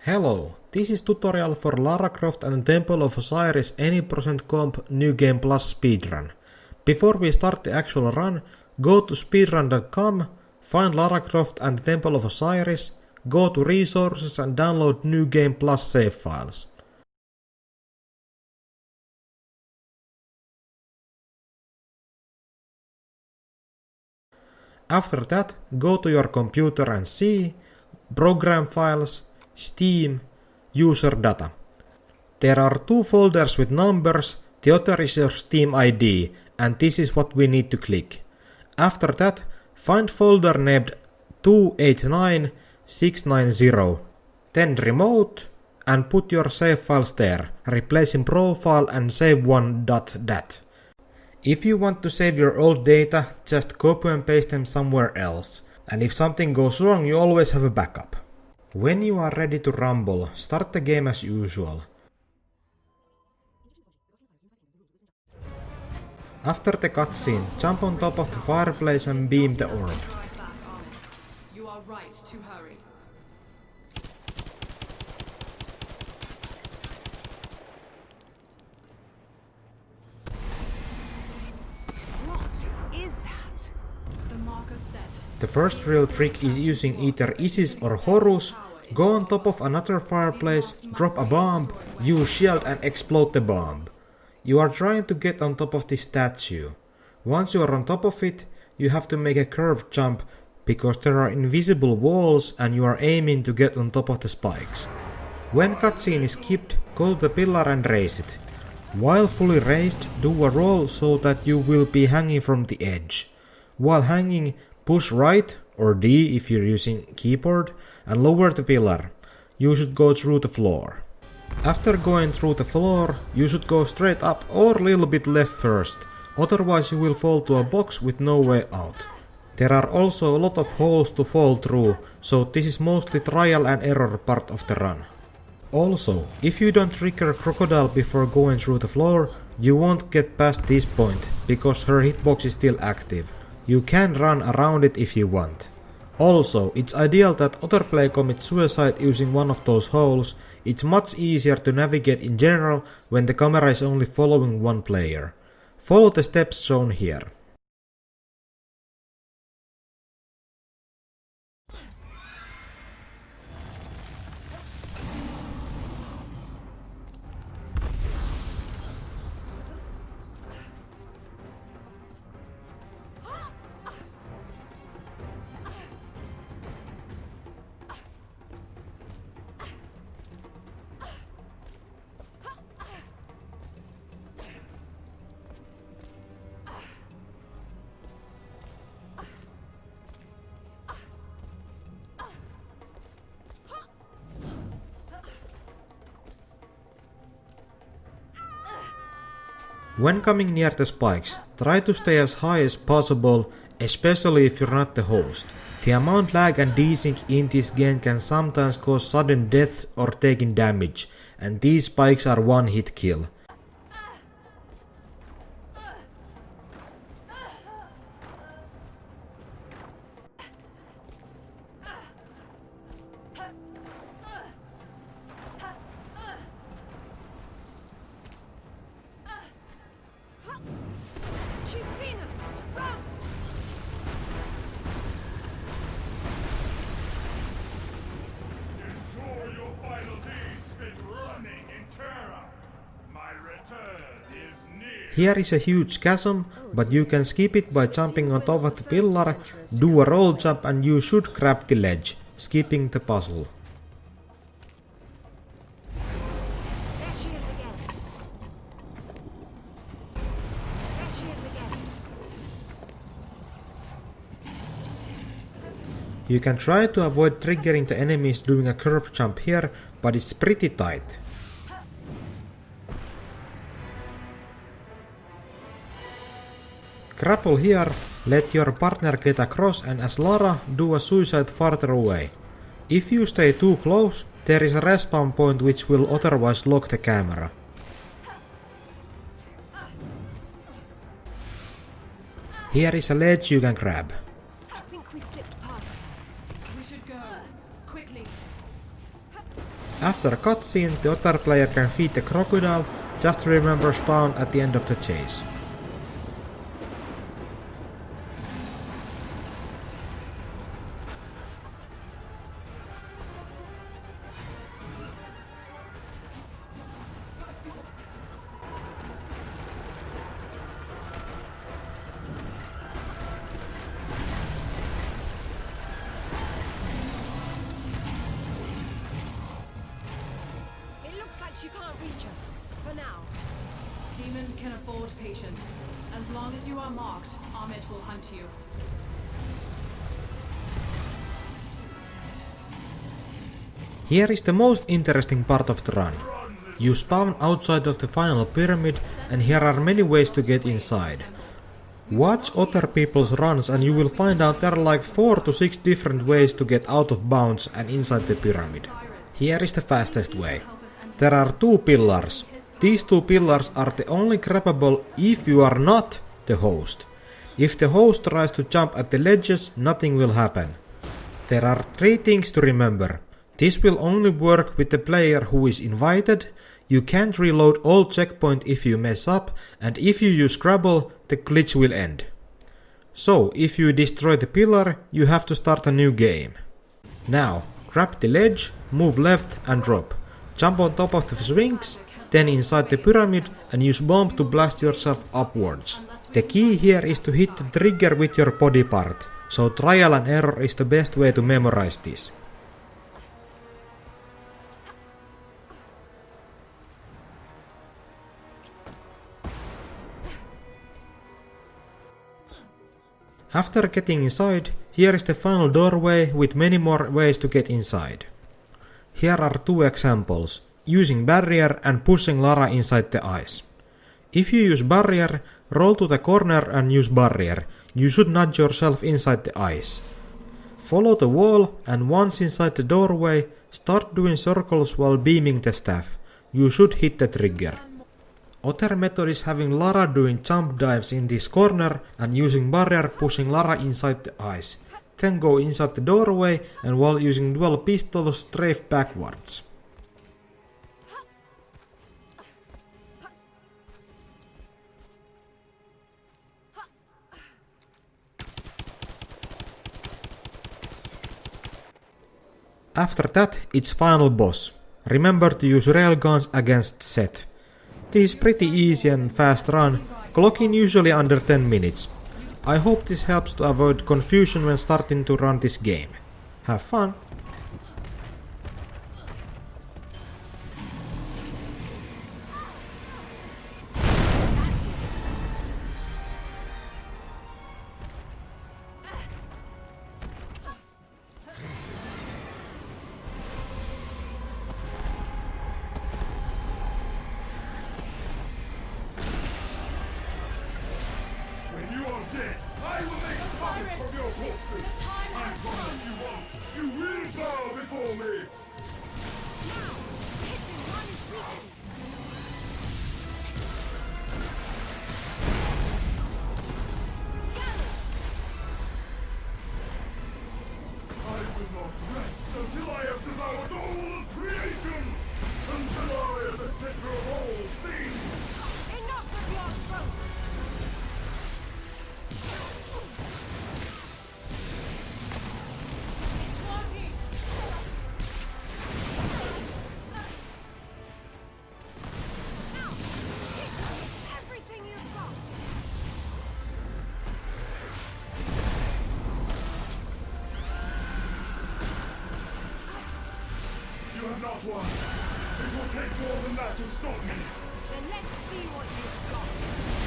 Hello, this is tutorial for Lara Croft and Temple of Osiris any% comp New Game Plus speedrun. Before we start the actual run, go to speedrun.com, find Lara Croft and Temple of Osiris, go to resources and download New Game Plus save files. After that, go to your computer and see Program Files, Steam, User Data. There are two folders with numbers, the other is your Steam ID, and this is what we need to click. After that, find folder named 289690, then remote, and put your save files there, replacing profile and save1.dat. If you want to save your old data, just copy and paste them somewhere else, and if something goes wrong you always have a backup. When you are ready to rumble, start the game as usual. After the cutscene, jump on top of the fireplace and beam the orb. You are right to hurry. What is that? The marker set. The first real trick is using either Isis or Horus, go on top of another fireplace, drop a bomb, use shield and explode the bomb. You are trying to get on top of the statue. Once you are on top of it, you have to make a curved jump because there are invisible walls and you are aiming to get on top of the spikes. When cutscene is skipped, go to the pillar and raise it. While fully raised, do a roll so that you will be hanging from the edge. While hanging, push right, or D if you're using keyboard, and lower the pillar. You should go through the floor. After going through the floor, you should go straight up or a little bit left first, otherwise you will fall to a box with no way out. There are also a lot of holes to fall through, so this is mostly trial and error part of the run. Also, if you don't trigger Crocodile before going through the floor, you won't get past this point, because her hitbox is still active. You can run around it if you want. Also, it's ideal that other player commits suicide using one of those holes. It's much easier to navigate in general when the camera is only following one player. Follow the steps shown here. When coming near the spikes, try to stay as high as possible, especially if you're not the host. The amount lag and desync in this game can sometimes cause sudden death or taking damage, and these spikes are one hit kill. She's seen us! Run! Enjoy your final days spent running in terror. My return is near. Here is a huge chasm, but you can skip it by jumping on top of the pillar, do a roll jump and you should grab the ledge, skipping the puzzle. There she is again. There she is again. You can try to avoid triggering the enemies doing a curve jump here, but it's pretty tight. Grapple here, let your partner get across and as Lara, do a suicide farther away. If you stay too close, there is a respawn point which will otherwise lock the camera. Here is a ledge you can grab. I think we slipped past her. We should go. Quickly. After a cutscene, the other player can feed the crocodile, just remember spawn at the end of the chase. It looks like she can't reach us. For now. Demons can afford patience. As long as you are marked, Amit will hunt you. Here is the most interesting part of the run. You spawn outside of the final pyramid, and here are many ways to get inside. Watch other people's runs and you will find out there are like 4 to 6 different ways to get out of bounds and inside the pyramid. Here is the fastest way. There are 2 pillars. These 2 pillars are the only grabbable if you are not the host. If the host tries to jump at the ledges, nothing will happen. There are 3 things to remember. This will only work with the player who is invited. You can't reload all checkpoint if you mess up, and if you use Scrabble, the glitch will end. So, if you destroy the pillar, you have to start a new game. Now, grab the ledge, move left and drop. Jump on top of the swings, then inside the pyramid and use bomb to blast yourself upwards. The key here is to hit the trigger with your body part, so trial and error is the best way to memorize this. After getting inside, here is the final doorway with many more ways to get inside. Here are 2 examples, using barrier and pushing Lara inside the ice. If you use barrier, roll to the corner and use barrier. You should nudge yourself inside the ice. Follow the wall and once inside the doorway, start doing circles while beaming the staff. You should hit the trigger. Other method is having Lara doing jump dives in this corner and using barrier pushing Lara inside the ice. Then go inside the doorway and while using dual pistols strafe backwards. After that, it's final boss. Remember to use railguns against Seth. This is pretty easy and fast run, clocking usually under 10 minutes. I hope this helps to avoid confusion when starting to run this game. Have fun! When you are dead, I will make puppets from your corpses. I promise you won't. You will bow before me. Now! Listen, one is weakened. Scanners! I will not rest until I have devoured all of creation. Until I am the center of all things. Enough of your boasts! It's working! Now! Hit everything you've got! You have not won. It will take more than that to stop me. Then let's see what you've got.